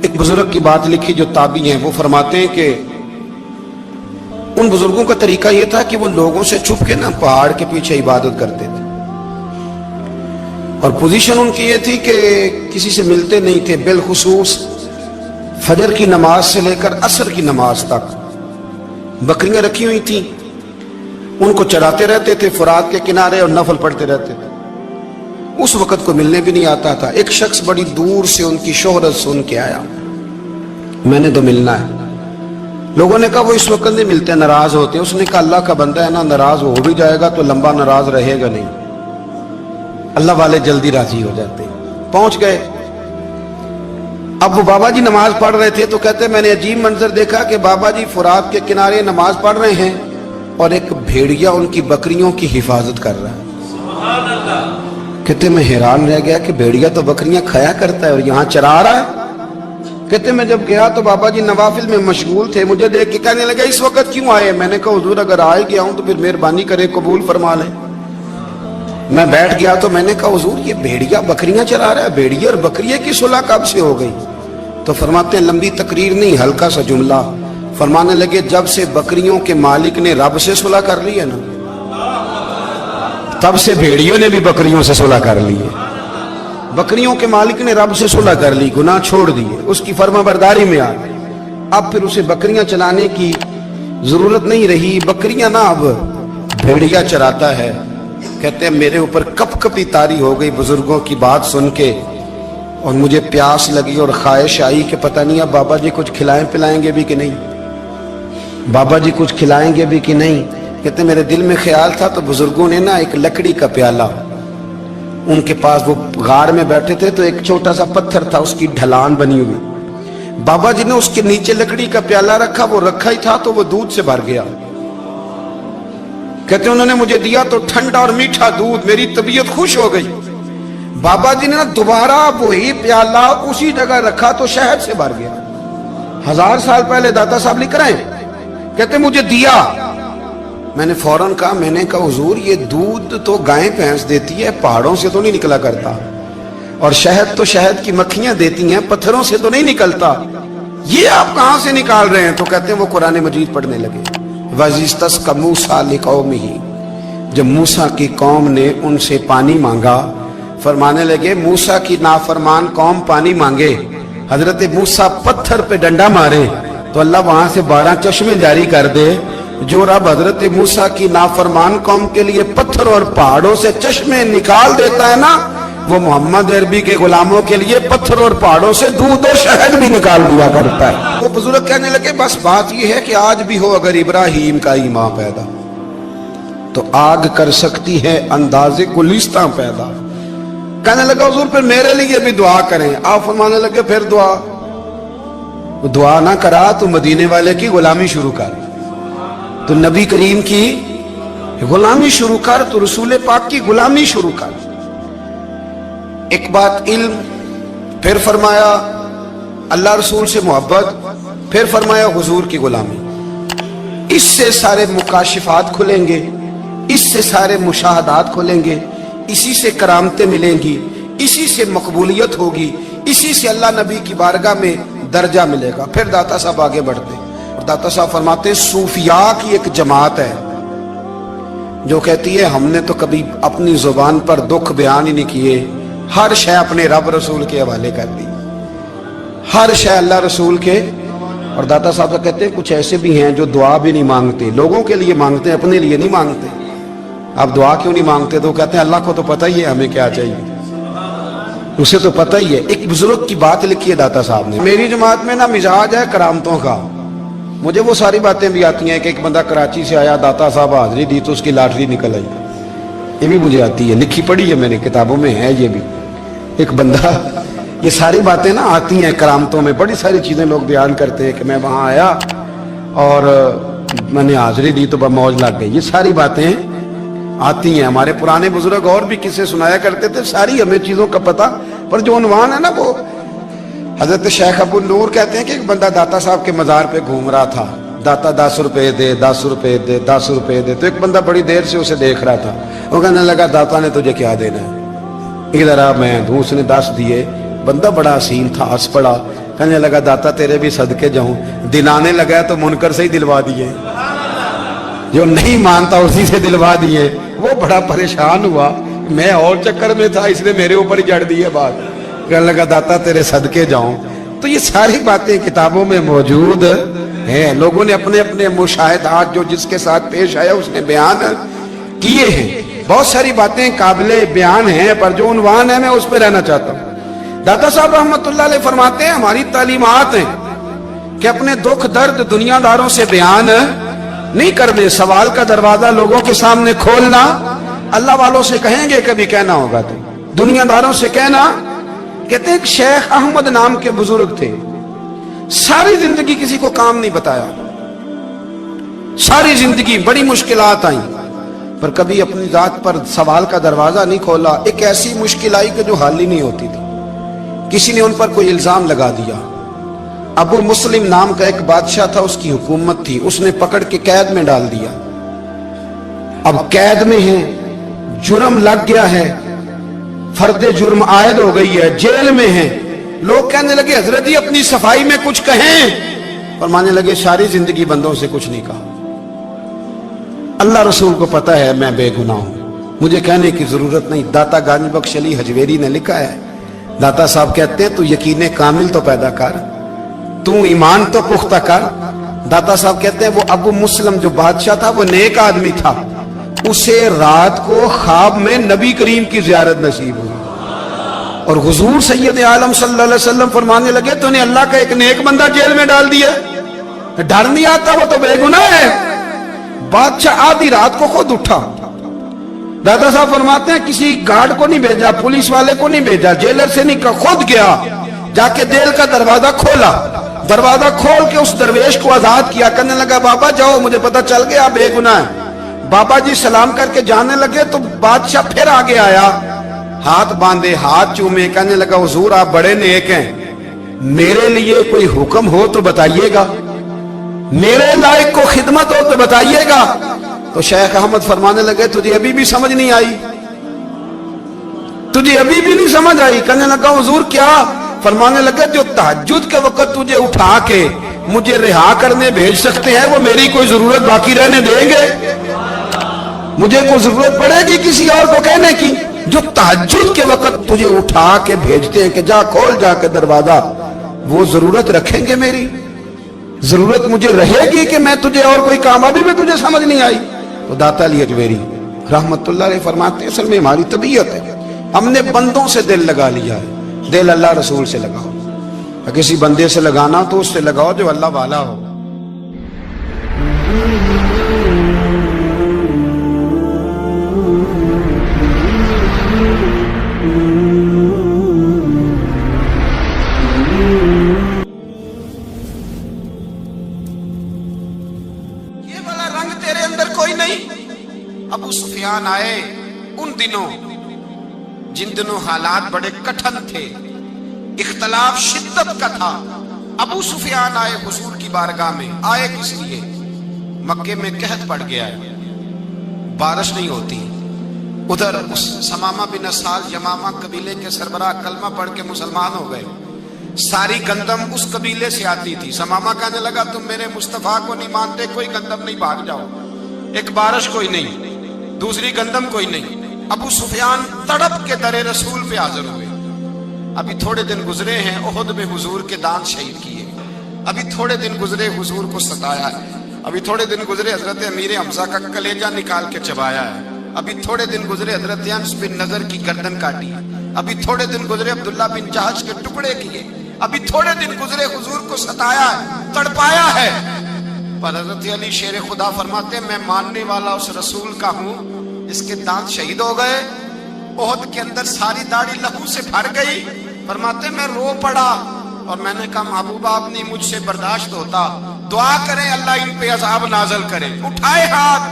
ایک بزرگ کی بات لکھی جو تابعی ہیں، وہ فرماتے ہیں کہ ان بزرگوں کا طریقہ یہ تھا کہ وہ لوگوں سے چھپ کے پہاڑ کے پیچھے عبادت کرتے تھے، اور پوزیشن ان کی یہ تھی کہ کسی سے ملتے نہیں تھے، بالخصوص فجر کی نماز سے لے کر عصر کی نماز تک بکریاں رکھی ہوئی تھیں، ان کو چراتے رہتے تھے فرات کے کنارے اور نفل پڑھتے رہتے تھے۔ اس وقت کو ملنے بھی نہیں آتا تھا۔ ایک شخص بڑی دور سے ان کی شہرت سن کے آیا، میں نے تو ملنا ہے۔ لوگوں نے کہا وہ اس وقت نہیں ملتے، ناراض ہوتے۔ اس نے کہا اللہ کا بندہ ہے نا، ناراض ہو بھی جائے گا تو لمبا ناراض رہے گا نہیں، اللہ والے جلدی راضی ہو جاتے ہیں۔ پہنچ گئے۔ اب وہ بابا جی نماز پڑھ رہے تھے تو کہتے میں نے عجیب منظر دیکھا کہ بابا جی فرات کے کنارے نماز پڑھ رہے ہیں اور ایک بھیڑیا ان کی بکریوں کی حفاظت کر رہا ہے۔ سبحان اللہ۔ کہتے میں حیران رہ گیا کہ بھیڑیا تو بکریاں کھایا کرتا ہے اور یہاں چرا رہا ہے۔ کہتے میں جب گیا تو بابا جی نوافل میں مشغول تھے، مجھے دیکھ کے کہنے لگا اس وقت کیوں آئے؟ میں نے کہا حضور اگر آئے گیا ہوں تو پھر مہربانی کرے قبول فرما لیں۔ میں بیٹھ گیا تو میں نے کہا حضور یہ بھیڑیا بکریاں چرا رہا ہے، بھیڑیا اور بکریے کی صلح کب سے ہو گئی؟ تو فرماتے ہیں لمبی تقریر نہیں، ہلکا سا جملہ۔ فرمانے لگے جب سے بکریوں کے مالک نے رب سے صلح کر لی ہے نا، تب سے بھیڑیوں نے بھی بکریوں سے صلح کر لی ہے۔ بکریوں کے مالک نے رب سے صلح کر لی، گناہ چھوڑ دیے، اس کی فرما برداری میں آ گئے۔ اب پھر اسے بکریاں چلانے کی ضرورت نہیں رہی، بکریاں نہ اب بھیڑیا چراتا ہے۔ کہتے ہیں میرے اوپر کپ کپی طاری ہو گئی بزرگوں کی بات سن کے، اور مجھے پیاس لگی اور خواہش آئی کہ پتہ نہیں اب بابا جی کچھ کھلائیں پلائیں گے بھی کہ نہیں، بابا جی کچھ کھلائیں گے بھی کہ نہیں۔ کہتے میرے دل میں خیال تھا تو بزرگوں نے ایک لکڑی کا پیالہ، ان کے پاس وہ غار میں بیٹھے تھے تو ایک چھوٹا سا پتھر تھا، اس کی ڈھلان بنی ہوئی، بابا جی نے اس کے نیچے لکڑی کا پیالہ رکھا، وہ رکھا ہی تھا تو وہ دودھ سے بھر گیا۔ کہتے انہوں نے مجھے دیا تو ٹھنڈا اور میٹھا دودھ، میری طبیعت خوش ہو گئی۔ بابا جی نے دوبارہ وہی پیالہ اسی جگہ رکھا تو شہد سے بھر گیا۔ 1000 سال پہلے داتا صاحب لکھ رہے ہیں، کہتے مجھے دیا۔ میں نے فوراً کہا، میں نے کہا حضور یہ دودھ تو گائیں بھینس دیتی ہے، پہاڑوں سے تو نہیں نکلا کرتا، اور شہد تو شہد کی مکھیاں دیتی ہیں، پتھروں سے تو نہیں نکلتا، یہ آپ کہاں سے نکال رہے ہیں؟ تو کہتے ہیں وہ قرآن مجید پڑھنے لگے۔ وَإِذِ اسْتَسْقَى مُوسَىٰ لِقَوْمِهِ، جب موسیٰ کی قوم نے ان سے پانی مانگا، فرمانے لگے موسیٰ کی نافرمان قوم پانی مانگے، حضرت موسیٰ پتھر پہ ڈنڈا مارے تو اللہ وہاں سے 12 چشمے جاری کر دے۔ جو رب حضرت موسیٰ کی نافرمان قوم کے لیے پتھر اور پہاڑوں سے چشمے نکال دیتا ہے نا، وہ محمد عربی کے غلاموں کے لیے پتھر اور پہاڑوں سے دودھ اور شہد بھی نکال دیا کرتا ہے۔ وہ بزرگ کہنے لگے بس بات یہ ہے کہ آج بھی ہو اگر ابراہیم کا ایمان پیدا تو آگ کر سکتی ہے انداز گلستاں پیدا۔ کہنے لگا حضور پھر میرے لیے بھی دعا کریں۔ آپ فرمانے لگے پھر دعا نہ کرا تو مدینے والے کی غلامی شروع کر، تو نبی کریم کی غلامی شروع کر، تو رسول پاک کی غلامی شروع کر۔ ایک بات علم، پھر فرمایا اللہ رسول سے محبت، پھر فرمایا حضور کی غلامی۔ اس سے سارے مکاشفات کھلیں گے، اس سے سارے مشاہدات کھلیں گے، اسی سے کرامتیں ملیں گی، اسی سے مقبولیت ہوگی، اسی سے اللہ نبی کی بارگاہ میں درجہ ملے گا۔ پھر داتا صاحب آگے بڑھتے اور داتا صاحب فرماتے ہیں صوفیاء کی ایک جماعت ہے جو کہتی ہے ہم نے تو کبھی اپنی زبان پر دکھ بیان ہی نہیں کیے، ہر شے اپنے رب رسول کے حوالے کر دی، ہر شے اللہ رسول کے۔ اور داتا صاحب کہتے ہیں کچھ ایسے بھی ہیں جو دعا بھی نہیں مانگتے، لوگوں کے لیے مانگتے ہیں، اپنے لیے نہیں مانگتے۔ آپ دعا کیوں نہیں مانگتے؟ تو کہتے ہیں اللہ کو تو پتہ ہی ہے ہمیں کیا چاہیے، اسے تو پتہ ہی ہے۔ ایک بزرگ کی بات لکھی ہے داتا صاحب نے، میری جماعت میں نا مزاج ہے کرامتوں کا، مجھے وہ ساری باتیں بھی آتی ہیں کہ ایک بندہ کراچی سے آیا، داتا صاحب حاضری دی تو اس کی لاٹری نکل آئی، یہ بھی مجھے آتی ہے، لکھی پڑھی ہے میں نے، کتابوں میں ہے یہ بھی۔ ایک بندہ، یہ ساری باتیں نا آتی ہیں کرامتوں میں، بڑی ساری چیزیں لوگ بیان کرتے ہیں کہ میں وہاں آیا اور میں نے حاضری دی تو موج لگ گئی، یہ ساری باتیں آتی ہیں۔ ہمارے پرانے بزرگ اور بھی قصے سنایا کرتے تھے، ساری ہمیں چیزوں کا پتہ، پر جو عنوان ہے نا وہ حضرت شیخ ابو نور کہتے ہیں کہ ایک بندہ داتا صاحب کے مزار پہ گھوم رہا تھا، داتا 10 روپے دے، 10 روپے دے، 10 روپے دے، تو ایک بندہ بڑی دیر سے اسے دیکھ رہا تھا، وہ کہنے لگا داتا نے تجھے کیا دینا ہے، ادھر آ میں دوں۔ اس نے 10 دیے، بندہ بڑا حسین تھا، ہنس پڑا، कहने लगा दाता तेरे भी सदके जाऊं। दिन आने लगा तो मुनकर से ही दिलवा दिए, जो नहीं मानता उसी से दिलवा दिए। वो बड़ा परेशान हुआ, मैं और चक्कर में था इसलिए मेरे ऊपर ही जड़ दी है बात। कहने लगा दाता तेरे सदके जाऊं। तो ये सारी बातें किताबों में मौजूद है, लोगों ने अपने अपने मुशाहिदात जो जिसके साथ पेश आया उसने बयान किए हैं। बहुत सारी बातें काबिले बयान हैं, पर जो उन्वान है मैं उस पर रहना चाहता हूँ। दाता साहब रहमतुल्लाह अलैह फरमाते हैं हमारी तालीमात हैं कि अपने दुख दर्द दुनियादारों से बयान नहीं करने, सवाल का दरवाजा लोगों के सामने खोलना। अल्लाह वालों से कहेंगे कभी कहना होगा तो दुनियादारों से कहना। कहते हैं शेख अहमद नाम के बुजुर्ग थे, सारी जिंदगी किसी को काम नहीं बताया, सारी जिंदगी बड़ी मुश्किलात आई, पर कभी अपनी जात पर सवाल का दरवाजा नहीं खोला। एक ऐसी मुश्किल आई कि जो हल ही नहीं होती थी। किसी ने उन पर कोई इल्जाम लगा दिया। अबू मुस्लिम नाम का एक बादशाह था, उसकी हुकूमत थी, उसने पकड़ के कैद में डाल दिया। अब कैद में है, जुर्म लग गया है, फर्दे जुर्म आयद हो गई है, जेल में है। लोग कहने लगे हजरत जी अपनी सफाई में कुछ कहें, और मानने लगे सारी जिंदगी बंदों से कुछ नहीं कहा। अल्लाह रसूल को पता है मैं बेगुनाह हूं, मुझे कहने की जरूरत नहीं। दाता गानी बख्श अली हजवेरी ने लिखा है, दाता साहब कहते हैं तू यकीन कामिल तो पैदा कर, तू ईमान तो पुख्ता कर। दाता साहब कहते हैं वो अबू मुस्लिम जो बादशाह था वो नेक आदमी था, उसे रात को ख्वाब में नबी करीम की ज़ियारत नसीब हुई, और हुजूर सैयद आलम सल्लल्लाहु अलैहि वसल्लम फरमाने लगे तूने अल्लाह का एक नेक बंदा जेल में डाल दिया, डर नहीं आता, वो तो बेगुनाह है। बादशाह आधी रात को खुद उठा। दादा साहब फरमाते हैं किसी गार्ड को नहीं भेजा, पुलिस वाले को नहीं भेजा, जेलर से नहीं, खुद गया, जाके जेल का दरवाजा खोला, दरवाजा खोल के उस दरवेश को आजाद किया। कहने लगा बाबा जाओ, मुझे पता चल गया बेगुनाह है। बाबा जी सलाम करके जाने लगे तो बादशाह फिर आगे आया, हाथ बांधे, हाथ चूमे, कहने लगा हुजूर आप बड़े नेक हैं, मेरे लिए कोई हुक्म हो तो बताइएगा, मेरे लायक को खिदमत हो तो बताइएगा। तो शेख अहमद फरमाने लगे तुझे अभी भी समझ नहीं आई, तुझे अभी भी नहीं समझ आई। कहने लगा हुजूर क्या? फरमाने लगे जो तहज्जुद के वक्त तुझे उठा के मुझे रिहा करने भेज सकते हैं वो मेरी कोई जरूरत बाकी रहने देंगे? मुझे कोई जरूरत पड़ेगी किसी और को कहने की? जो तहज्जुद के वक्त तुझे उठा के भेजते हैं कि जा खोल जाके दरवाजा, वो जरूरत रखेंगे मेरी? जरूरत मुझे रहेगी कि मैं तुझे और कोई काम, अभी में तुझे समझ नहीं आई? तो दाता अली अजमेरी रहमतुल्लाह अलैह फरमाते हैं असल में हमारी तबीयत है, हमने बंदों से दिल लगा लिया है। दिल अल्लाह रसूल से लगाओ, किसी बंदे से लगाना तो उससे लगाओ जो अल्लाह वाला हो। ये वाला रंग तेरे अंदर कोई नहीं। अबू सुफियान आए उन दिनों जिन दिनों हालात बड़े कठिन थे, इख्तलाफ शिद्दत का था। अबू सुफियान आए हुजूर की बारगाह में। आए किस लिए? मक्के में कहत पड़ गया है, बारिश नहीं होती। उधर उस समामा बिन असाल यमामा कबीले के सरबराह कलमा पढ़ के मुसलमान हो गए। सारी गंदम उस कबीले से आती थी। समामा कहने लगा तुम मेरे मुस्तफा को नहीं मानते, कोई गंदम नहीं, भाग जाओ। एक बारिश कोई नहीं, दूसरी गंदम कोई नहीं। अबू सुफियान तड़प के दरे रसूल पे हाजिर हुए। अभी थोड़े दिन गुजरे हैं, ओहद में हुजूर के दांत शहीद किए। अभी थोड़े दिन गुजरे हुजूर को सताया है। अभी थोड़े दिन गुजरे हजरत अमीर हमजा का कलेजा निकाल के चबाया है। अभी थोड़े दिन गुजरे हजरत अनस बिन नजर की गर्दन काटी। अभी थोड़े दिन गुजरे अब्दुल्ला बिन जहाज के टुकड़े किए। अभी थोड़े दिन गुजरे हुजूर को सताया है, तड़पाया है। पर हजरत अली शेर खुदा फरमाते मैं मानने वाला उस रसूल का हूं, इसके दांत शहीद हो गए। ओहद के अंदर सारी दाढ़ी लहू से भर गई। फरमाते मैं रो पड़ा और मैंने कहा महबूबा आप नहीं मुझसे बर्दाश्त होता, दुआ करें अल्लाह इन पे अज़ाब नाज़िल करे। उठाए हाथ,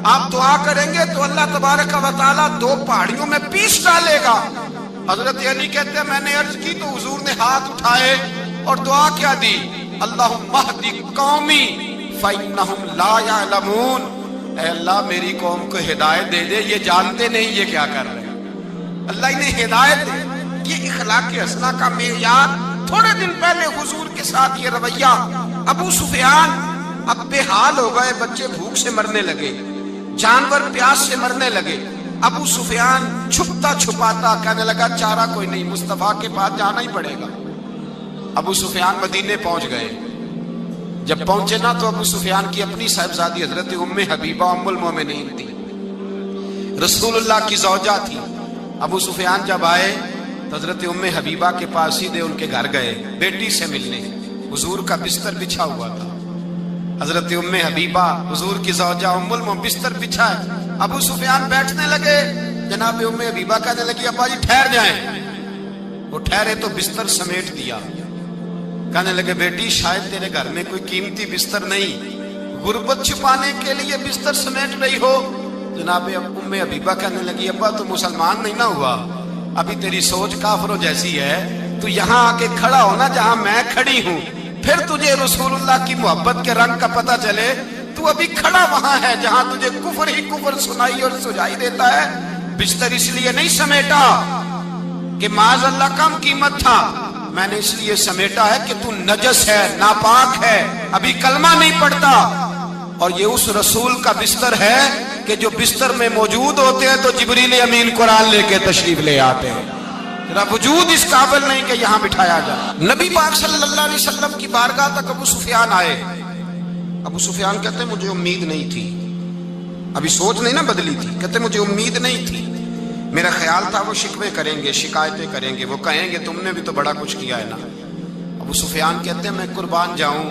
आप दुआ करेंगे तो अल्लाह तबारक व तआला दो पहाड़ियों में पीस डालेगा। हजरत अली कहते हैं मैंने अर्ज की तो हुजूर ने हाथ उठाए और दुआ क्या दी, अल्लाहुम्मा हदी कौमी फइन्नहुम ला यअलमून। ऐ अल्लाह मेरी कौम को हिदायत दे दे, ये जानते नहीं ये क्या कर रहे हैं। अल्लाह इन्हें हिदायत दे। ये इखलाक हसना का मेयार थोड़े दिन पहले हुजूर के साथ ये रवैया। अबू सुफियान अब बेहाल हो गए, बच्चे भूख से मरने लगे, जानवर प्यास से मरने लगे। अबू सुफियान छुपता छुपाता कहने लगा चारा कोई नहीं, मुस्तफा के पास जाना ही पड़ेगा। अबू सुफियान मदीने पहुंच गए। जब पहुंचे ना तो अबू सुफियान की अपनी साहिबजादी हजरत उम्मे हबीबा उम्मुल मोमिनीन थी, रसूलुल्लाह की ज़ौजा थी। अबू सुफियान जब आए तो हजरत उम्मे हबीबा के पास सीधे उनके घर गए बेटी से मिलने। हुजूर का बिस्तर बिछा हुआ था, हजरत उम्मे हबीबा हुजूर की ज़ौजा उम्मुल मोमिनीन बिस्तर बिछाए। अबू सुफियान बैठने लगे, जनाब उम्मे हबीबा कहने लगी अब्बा जी ठहर जाएं। वो ठहरे तो बिस्तर समेट दिया। कहने लगे बेटी शायद तेरे घर में कोई कीमती बिस्तर नहीं, गुर्बत छुपाने के लिए बिस्तर समेट रही हो। जनाब उम्मे हबीबा कहने लगी अब्बा तू मुसलमान नहीं ना हुआ, अभी तेरी सोच काफिरों जैसी है, तू यहाँ आके खड़ा हो ना जहाँ मैं खड़ी हूँ, फिर तुझे रसूलुल्लाह की मोहब्बत के रंग का पता चले। तू अभी खड़ा वहां है जहां तुझे कुफर ही कुफर सुनाई और सुझाई देता है। बिस्तर इसलिए नहीं समेटा कि माज़अल्लाह कम कीमत था, मैंने इसलिए समेटा है कि तू नजस है, नापाक है, अभी कलमा नहीं पढ़ता। और ये उस रसूल का बिस्तर है कि जो बिस्तर में मौजूद होते हैं तो जिब्रील अमीन कुरान लेके तशरीफ ले आते हैं। तेरा वजूद इस काबिल नहीं कि यहाँ बिठाया जाए। नबी पाक सल्लल्लाहु अलैहि वसल्लम की बारगाह तक अबू सुफियान आए। अबू सुफियान कहते मुझे उम्मीद नहीं थी, अभी सोच नहीं ना बदली थी, कहते मुझे उम्मीद नहीं थी, मेरा ख्याल था वो शिकवे करेंगे, शिकायतें करेंगे, वो कहेंगे तुमने भी तो बड़ा कुछ किया है ना। अबू सुफियान कहते हैं मैं कुर्बान जाऊं,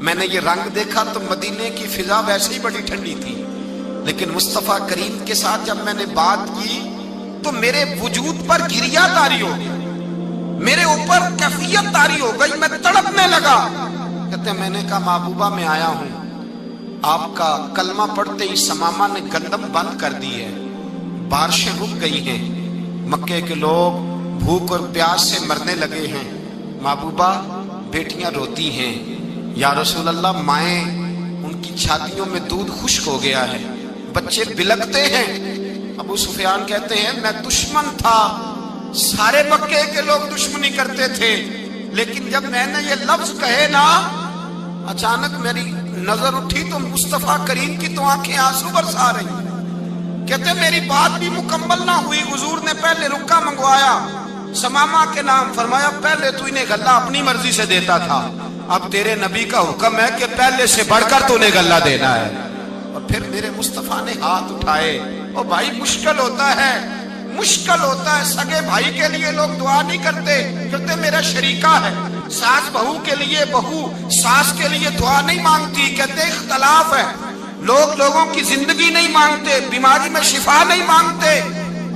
मैंने ये रंग देखा तो मदीने की फिजा वैसे ही बड़ी ठंडी थी, लेकिन मुस्तफा करीम के साथ जब मैंने बात की तो मेरे वजूद पर गिरिया तारी हो गई, मेरे ऊपर कैफियत तारी हो गई, मैं तड़पने लगा। कहते मैंने कहा महबूबा मैं आया हूं, आपका कलमा पढ़ते ही समामा ने गंदम बंद कर दी है, बारिशें रुक गई हैं, मक्के के लोग भूख और प्यास से मरने लगे हैं, महबूबा बेटियां रोती हैं, या रसूल अल्लाह माएँ उनकी छातियों में दूध खुश्क हो गया है, बच्चे बिलकते हैं। अबू सुफियान कहते हैं मैं दुश्मन था, सारे मक्के के लोग दुश्मनी करते थे, लेकिन जब मैंने ये लफ्ज कहे ना अचानक मेरी नजर उठी तो मुस्तफा करीम की तो आंखें आंसू बरसा रही। कहते मेरी बात भी मुकम्मल ना हुई, हुजूर ने पहले रुक्का मंगवाया समामा के नाम, फरमाया पहले तू इन्हें गल्ला अपनी मर्जी से देता था, अब तेरे नबी का हुक्म है कि पहले से बढ़कर तूने गल्ला देना है। और फिर मेरे मुस्तफा ने हाथ उठाए। और भाई मुश्किल होता है, मुश्किल होता है, सगे भाई के लिए लोग दुआ नहीं करते, कहते मेरा शरीका है, सास बहू के लिए बहू सास के लिए दुआ नहीं मांगती, कहते इख्तलाफ है, लोग लोगों की जिंदगी नहीं मांगते, बीमारी में शिफा नहीं मांगते।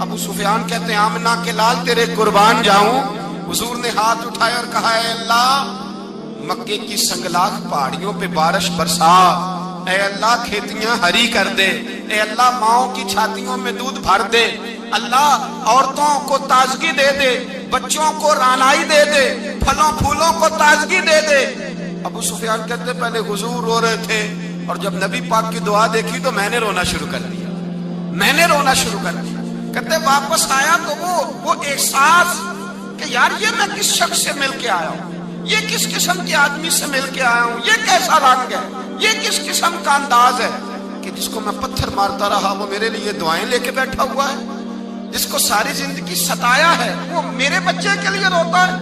अबू सुफियान कहते हैं आमना के लाल तेरे कुर्बान जाऊं। हुजूर ने हाथ उठाए और कहा है अल्लाह मक्के की संगलाख पहाड़ियों पे बारिश बरसा, ऐ अल्लाह खेतियां हरी कर दे, ऐ अल्लाह माओं की छातियों में दूध भर दे, अल्लाह औरतों को ताजगी दे दे, बच्चों को रानाई दे दे, फलों फूलों को ताजगी दे दे। अबू सुफियान कहते पहले हुजूर रो रहे थे और जब नबी पाक की दुआ देखी तो मैंने रोना शुरू कर दिया, मैंने रोना शुरू कर दिया। कहते वापस आया तो वो एहसास कि यार ये मैं किस शख्स से मिल के आया हूँ, ये किस किस्म के आदमी से मिल के आया हूँ, ये कैसा रंग है, ये किस किस्म का अंदाज है कि जिसको मैं पत्थर मारता रहा वो मेरे लिए दुआएं लेके बैठा हुआ है, जिसको सारी जिंदगी सताया है वो मेरे बच्चे के लिए रोता है,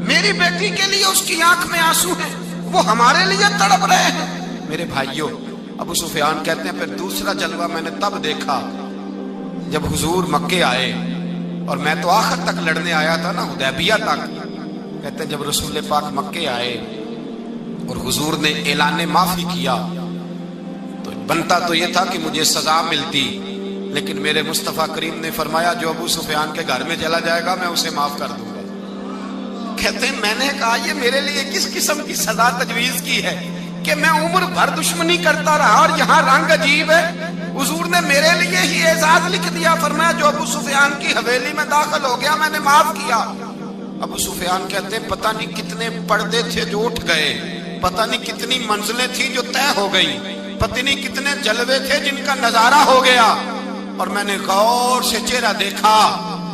मेरी बेटी के लिए उसकी आंख में आंसू है, वो हमारे लिए तड़प रहे हैं। मेरे भाइयों, अबू सुफियान कहते हैं फिर दूसरा जलवा मैंने तब देखा जब हुजूर मक्के आए, और मैं तो आखिर तक लड़ने आया था ना, हुदैबिया तक। कहते हैं जब रसूल पाक मक्के आए और हुजूर ने ऐलान माफी किया तो बनता तो ये था कि मुझे सजा मिलती, लेकिन मेरे मुस्तफा करीम ने फरमाया जो अबू सुफियान के घर में चला जाएगा मैं उसे माफ कर दूंगा। कहते हैं मैंने कहा ये मेरे लिए किस किस्म की सजा तजवीज की है कि मैं उम्र भर दुश्मनी करता रहा और यहाँ रंग अजीब है। हुजूर ने मेरे लिए ही एजाज लिख दिया, फरमाया जो अबू सुफियान की हवेली में दाखिल हो गया मैंने माफ किया। अबू सुफियान कहते हैं पता नहीं कितने पर्दे थे जो उठ गए, पता नहीं कितनी मंजिलें थी जो तय हो गई, पता नहीं कितने जलवे थे जिनका नजारा हो गया। और मैंने गौर से चेहरा देखा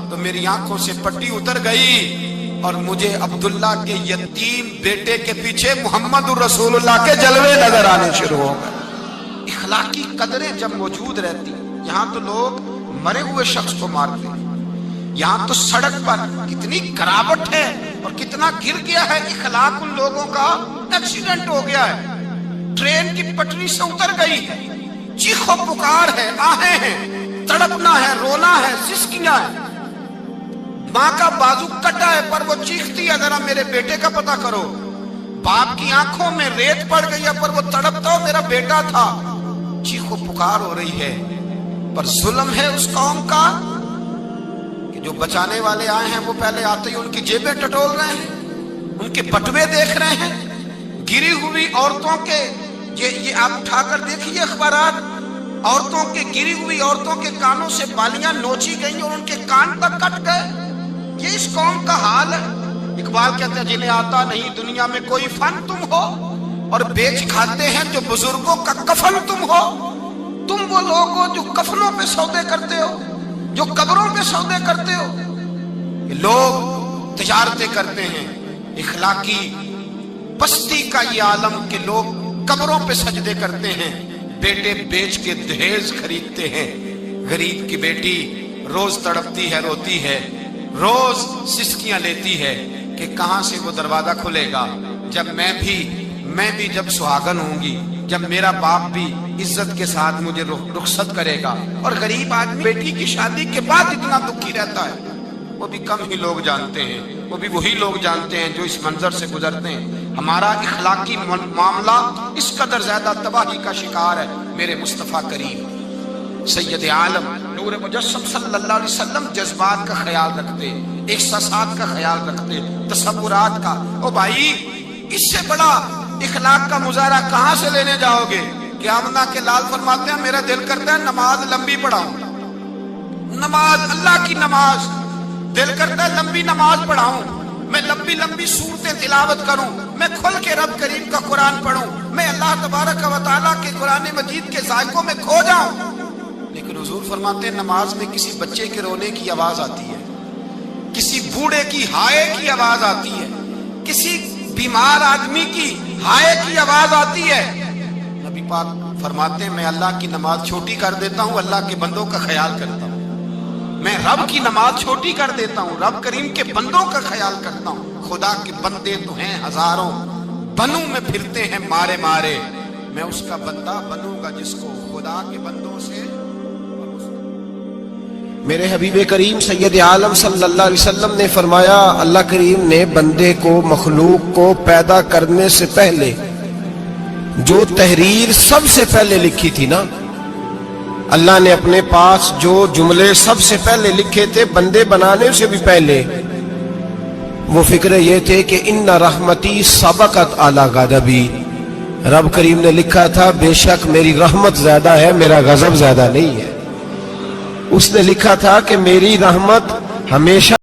तो मेरी आंखों से पट्टी उतर गई। اور مجھے عبداللہ کے یتیم بیٹے کے پیچھے محمد رسول اللہ کے جلوے نظر آنے شروع ہو گئے۔ اخلاقی قدریں جب موجود رہتی، یہاں تو لوگ مرے ہوئے شخص کو مارتے ہیں، یہاں تو سڑک پر کتنی گراوٹ ہے اور کتنا گر گیا ہے اخلاق ان لوگوں کا، ایکسیڈنٹ ہو گیا ہے، ٹرین کی پٹری سے اتر گئی ہے، چیخو پکار ہے، آہیں ہیں، تڑپنا ہے، رونا ہے، سسکیاں ہے، ماں کا بازو کٹا ہے پر وہ چیختی ہے ذرا میرے بیٹے کا پتہ کرو، باپ کی آنکھوں میں ریت پڑ گئی ہے پر وہ تڑپتا ہو میرا بیٹا تھا، چیخو پکار ہو رہی ہے۔ پر ظلم ہے اس قوم کا کہ جو بچانے والے آئے ہیں وہ پہلے آتے ہی ان کی جیبیں ٹٹول رہے ہیں، ان کے بٹوے دیکھ رہے ہیں، گری ہوئی عورتوں کے، یہ آپ اٹھا کر دیکھیے اخبارات، عورتوں کے گری ہوئی عورتوں کے کانوں سے بالیاں نوچی گئیں اور ان کے کان تک کٹ گئے۔ یہ اس قوم کا حال ہے۔ اقبال کہتے ہیں جنہیں آتا نہیں دنیا میں کوئی فن تم ہو اور بیچ کھاتے ہیں جو بزرگوں کا کفن تم ہو۔ تم وہ لوگ ہو جو کفنوں پہ سودے کرتے ہو، جو قبروں پہ سودے کرتے ہو۔ لوگ تجارتیں کرتے ہیں، اخلاقی پستی کا یہ عالم کہ لوگ قبروں پہ سجدے کرتے ہیں، بیٹے بیچ کے دہیز خریدتے ہیں۔ غریب کی بیٹی روز تڑپتی ہے، روتی ہے، روز سسکیاں لیتی ہے کہ کہاں سے وہ دروازہ کھلے گا جب میں بھی جب سہاگن ہوں گی، جب میرا باپ بھی عزت کے ساتھ مجھے رخصت کرے گا۔ اور غریب آدمی بیٹی کی شادی کے بعد اتنا دکھی رہتا ہے، وہ بھی کم ہی لوگ جانتے ہیں، وہ بھی وہی لوگ جانتے ہیں جو اس منظر سے گزرتے ہیں۔ ہمارا اخلاقی معاملہ اس قدر زیادہ تباہی کا شکار ہے۔ میرے مصطفیٰ کریم سید عالم نور مجسم صلی اللہ علیہ وسلم جذبات کا خیال رکھتے، احساسات کا خیال رکھتے، تصورات کا۔ او بھائی، اس سے بڑا اخلاق کا مظاہرہ کہاں سے لینے جاؤ گے؟ کہ آمنہ کے لال فرماتے ہیں میرا دل کرتا ہے نماز لمبی پڑھاؤں، نماز اللہ کی نماز، دل کرتا ہے لمبی نماز پڑھاؤں، میں لمبی لمبی صورتیں تلاوت کروں، میں کھل کے رب کریم کا قرآن پڑھوں، میں اللہ تبارک و تعالیٰ کے قرآن مجید کے ذائقوں میں کھو جاؤں۔ لیکن حضور فرماتے ہیں نماز میں کسی بچے کے رونے کی آواز آتی ہے، کسی بوڑھے کی ہائے کی آواز آتی ہے، کسی بیمار آدمی کی ہائے کی آواز آتی ہے۔ نبی پاک فرماتے ہیں میں اللہ کی نماز چھوٹی کر دیتا ہوں، اللہ کے بندوں کا خیال کرتا ہوں۔ میں رب کی نماز چھوٹی کر دیتا ہوں، رب کریم کے بندوں کا خیال کرتا ہوں۔ خدا کے بندے تو ہیں ہزاروں، بنوں میں پھرتے ہیں مارے مارے، میں اس کا بندہ بنوں گا جس کو خدا کے بندوں سے۔ میرے حبیب کریم سید عالم صلی اللہ علیہ وسلم نے فرمایا اللہ کریم نے بندے کو، مخلوق کو پیدا کرنے سے پہلے جو تحریر سب سے پہلے لکھی تھی نا، اللہ نے اپنے پاس جو جملے سب سے پہلے لکھے تھے بندے بنانے سے بھی پہلے، وہ فکر یہ تھے کہ ان رحمتی سبقت اعلی غضبی، رب کریم نے لکھا تھا بے شک میری رحمت زیادہ ہے، میرا غضب زیادہ نہیں ہے۔ اس نے لکھا تھا کہ میری رحمت ہمیشہ